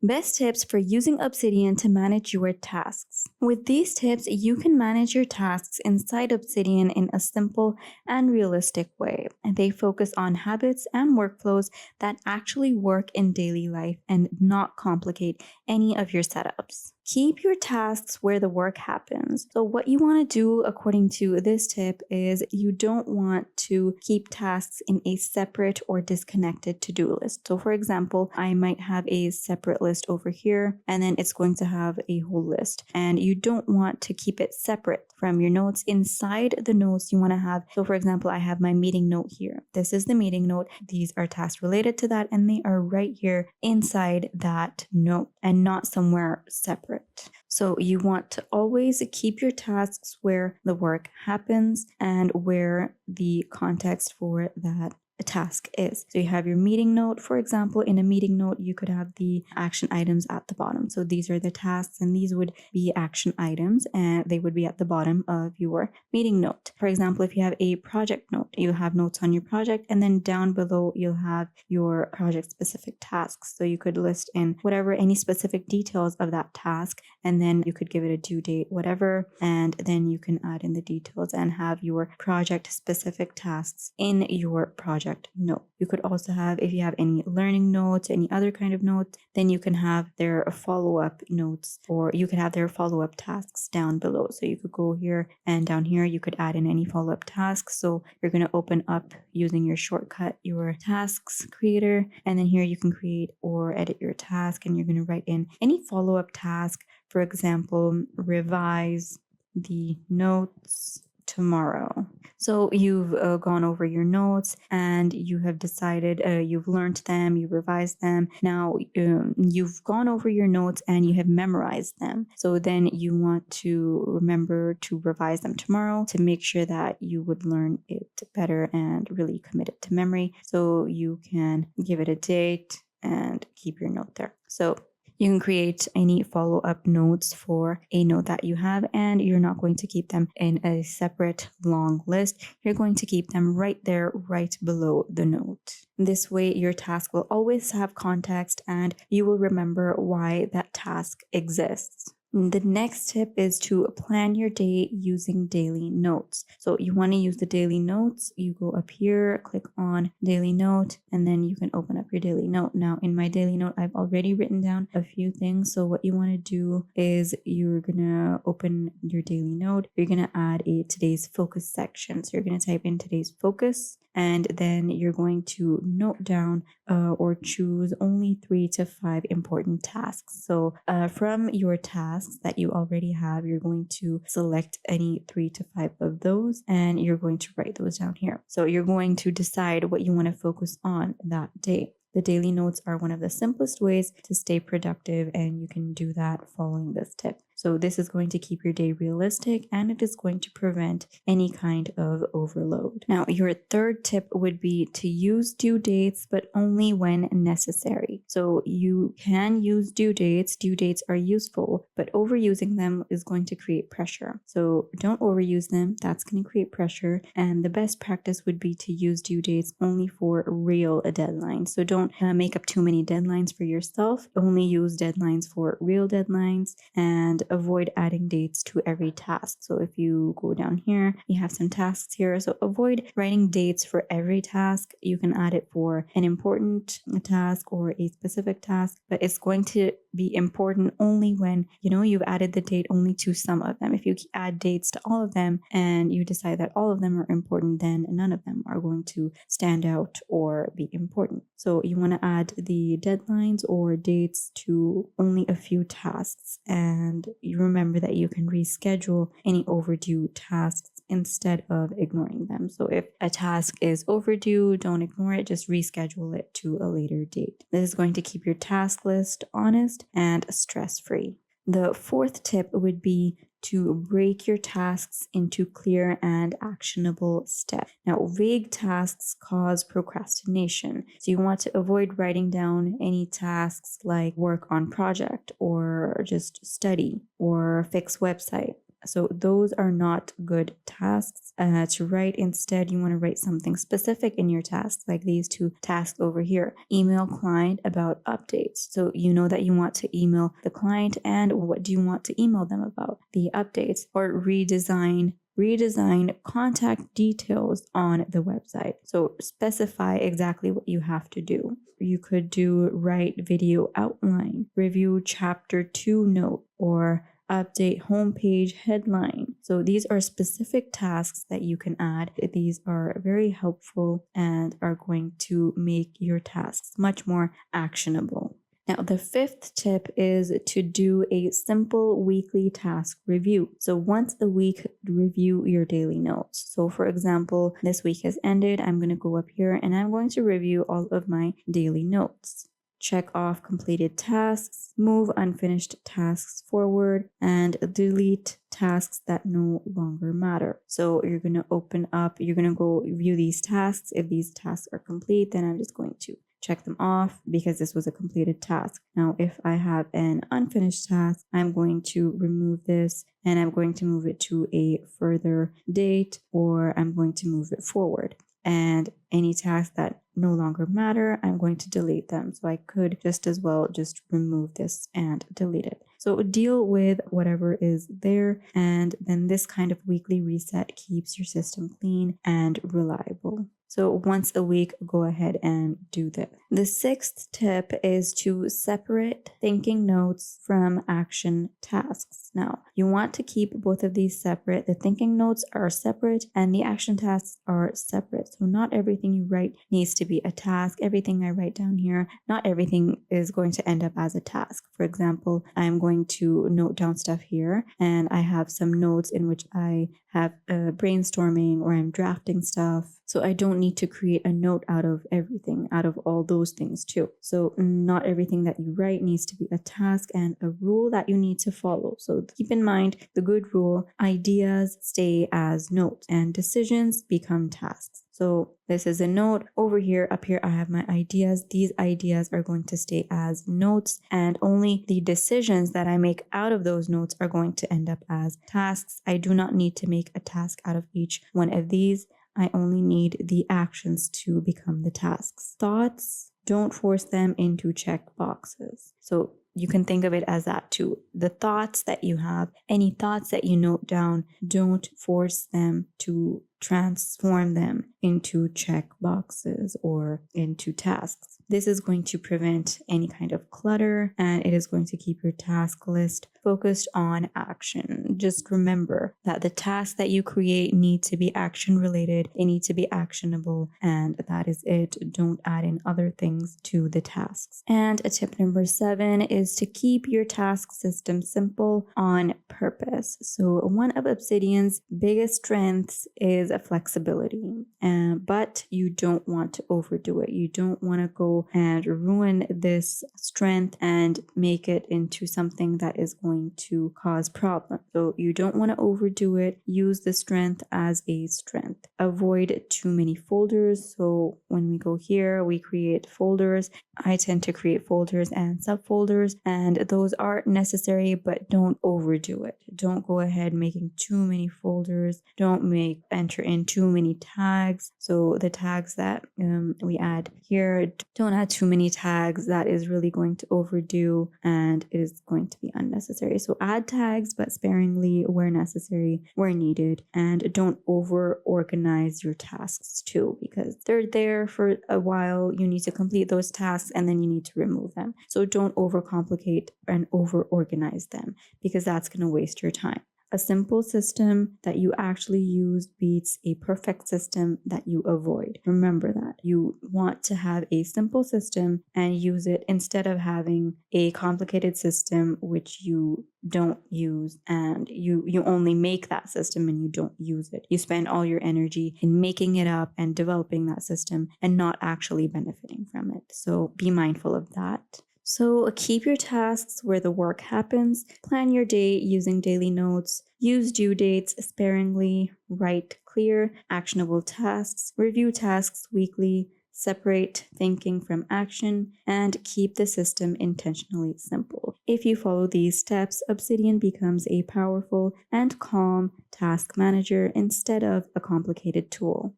Best tips for using Obsidian to manage your tasks. With these tips, you can manage your tasks inside Obsidian in a simple and realistic way. And they focus on habits and workflows that actually work in daily life and not complicate any of your setups. Keep your tasks where the work happens. So, what you want to do, according to this tip, is you don't want to keep tasks in a separate or disconnected to do list. So, for example, I might have a separate list over here, and then it's going to have a whole list. And you don't want to keep it separate from your notes. Inside the notes, you want to have, so for example, I have my meeting note here. This is the meeting note. These are tasks related to that, and they are right here inside that note and not somewhere separate. So you want to always keep your tasks where the work happens and where the context for that task is. So you have your meeting note. For example, in a meeting note, you could have the action items at the bottom. So these are the tasks and these would be action items and they would be at the bottom of your meeting note. For example, if you have a project note, you'll have notes on your project and then down below you'll have your project specific tasks. So you could list in whatever, any specific details of that task, and then you could give it a due date, whatever, and then you can add in the details and have your project specific tasks in your project note. You could also have, if you have any learning notes, any other kind of notes, then you can have their follow-up notes, or you could have their follow-up tasks down below. So you could go here and down here, you could add in any follow-up tasks. So you're going to open up using your shortcut, your tasks creator, and then here you can create or edit your task, and you're going to write in any follow-up task. For example, revise the notes tomorrow. So you've gone over your notes and you have decided, you've learned them, you revised them. Now you've gone over your notes and you have memorized them. So then you want to remember to revise them tomorrow to make sure that you would learn it better and really commit it to memory. So you can give it a date and keep your note there. So you can create any follow-up notes for a note that you have, and you're not going to keep them in a separate long list. You're going to keep them right there, right below the note. This way, your task will always have context and you will remember why that task exists. The next tip is to plan your day using daily notes. So you want to use the daily notes. You go up here, click on daily note, and then you can open up your daily note. Now in my daily note, I've already written down a few things. So what you want to do is you're going to open your daily note. You're going to add a today's focus section. So you're going to type in today's focus, and then you're going to note down or choose only 3 to 5 important tasks. So from your tasks that you already have, you're going to select any 3 to 5 of those and you're going to write those down here. So you're going to decide what you want to focus on that day. The daily notes are one of the simplest ways to stay productive, and you can do that following this tip. So this is going to keep your day realistic and it is going to prevent any kind of overload. Now, your third tip would be to use due dates, but only when necessary. So you can use due dates. Due dates are useful, but overusing them is going to create pressure. So don't overuse them. That's going to create pressure. And the best practice would be to use due dates only for real deadlines. So don't make up too many deadlines for yourself. Only use deadlines for real deadlines and avoid adding dates to every task. So if you go down here, you have some tasks here. So avoid writing dates for every task. You can add it for an important task or a specific task, but it's going to be important only when, you've added the date only to some of them. If you add dates to all of them and you decide that all of them are important, then none of them are going to stand out or be important. So you want to add the deadlines or dates to only a few tasks, and you remember that you can reschedule any overdue tasks instead of ignoring them. So if a task is overdue, don't ignore it, just reschedule it to a later date. This is going to keep your task list honest and stress-free. The fourth tip would be to break your tasks into clear and actionable steps. Now, vague tasks cause procrastination. So you want to avoid writing down any tasks like work on project or just study or fix website. So those are not good tasks to write. Instead, you want to write something specific in your tasks, like these two tasks over here. Email client about updates. So you know that you want to email the client, and what do you want to email them about? The updates. Or redesign contact details on the website. So specify exactly what you have to do. You could do write video outline, review chapter 2 note, or update homepage headline. So these are specific tasks that you can add. These are very helpful and are going to make your tasks much more actionable. Now, the fifth tip is to do a simple weekly task review. So once a week, review your daily notes. So for example, this week has ended. I'm going to go up here and I'm going to review all of my daily notes. Check off completed tasks, move unfinished tasks forward, and delete tasks that no longer matter. So you're going to you're going to go view these tasks. If these tasks are complete, then I'm just going to check them off because this was a completed task. Now, if I have an unfinished task, I'm going to remove this and I'm going to move it to a further date, or I'm going to move it forward. And any tasks that no longer matter, I'm going to delete them. So I could just as well just remove this and delete it. So deal with whatever is there, and then this kind of weekly reset keeps your system clean and reliable. So once a week, go ahead and do this. The sixth tip is to separate thinking notes from action tasks. Now, you want to keep both of these separate. The thinking notes are separate and the action tasks are separate. So not everything you write needs to be a task. Everything I write down here, not everything is going to end up as a task. For example, I'm going to note down stuff here, and I have some notes in which I have brainstorming or I'm drafting stuff. So I don't need to create a note out of everything, out of all those things too. So not everything that you write needs to be a task and a rule that you need to follow. So keep in mind the good rule: ideas stay as notes and decisions become tasks. So this is a note over here. Up here, I have my ideas. These ideas are going to stay as notes, and only the decisions that I make out of those notes are going to end up as tasks. I do not need to make a task out of each one of these. I only need the actions to become the tasks. Thoughts, don't force them into check boxes. So you can think of it as that too. The thoughts that you have, any thoughts that you note down, don't force them to transform them into check boxes or into tasks. This is going to prevent any kind of clutter, and it is going to keep your task list focused on action. Just remember that the tasks that you create need to be action related, they need to be actionable, and that is it. Don't add in other things to the tasks. And a tip number 7 is to keep your task system simple on purpose. So one of Obsidian's biggest strengths is a flexibility, but you don't want to overdo it. You don't want to go and ruin this strength and make it into something that is going to cause problems. So you don't want to overdo it. Use the strength as a strength. Avoid too many folders. So when we go here, we create folders. I tend to create folders and subfolders, and those are necessary, but don't overdo it. Don't go ahead making too many folders. Don't enter in too many tags. So the tags that we add here, don't add too many tags. That is really going to overdo and it is going to be unnecessary. So add tags, but sparingly where necessary, where needed, and don't over organize your tasks too, because they're there for a while. You need to complete those tasks and then you need to remove them. So don't overcomplicate and over organize them, because that's going to waste your time. A simple system that you actually use beats a perfect system that you avoid. Remember that. You want to have a simple system and use it instead of having a complicated system which you don't use, and you only make that system and you don't use it. You spend all your energy in making it up and developing that system and not actually benefiting from it. So be mindful of that. So keep your tasks where the work happens. Plan your day using daily notes. Use due dates sparingly. Write clear, actionable tasks. Review tasks weekly. Separate thinking from action, and keep the system intentionally simple. If you follow these steps, Obsidian becomes a powerful and calm task manager instead of a complicated tool.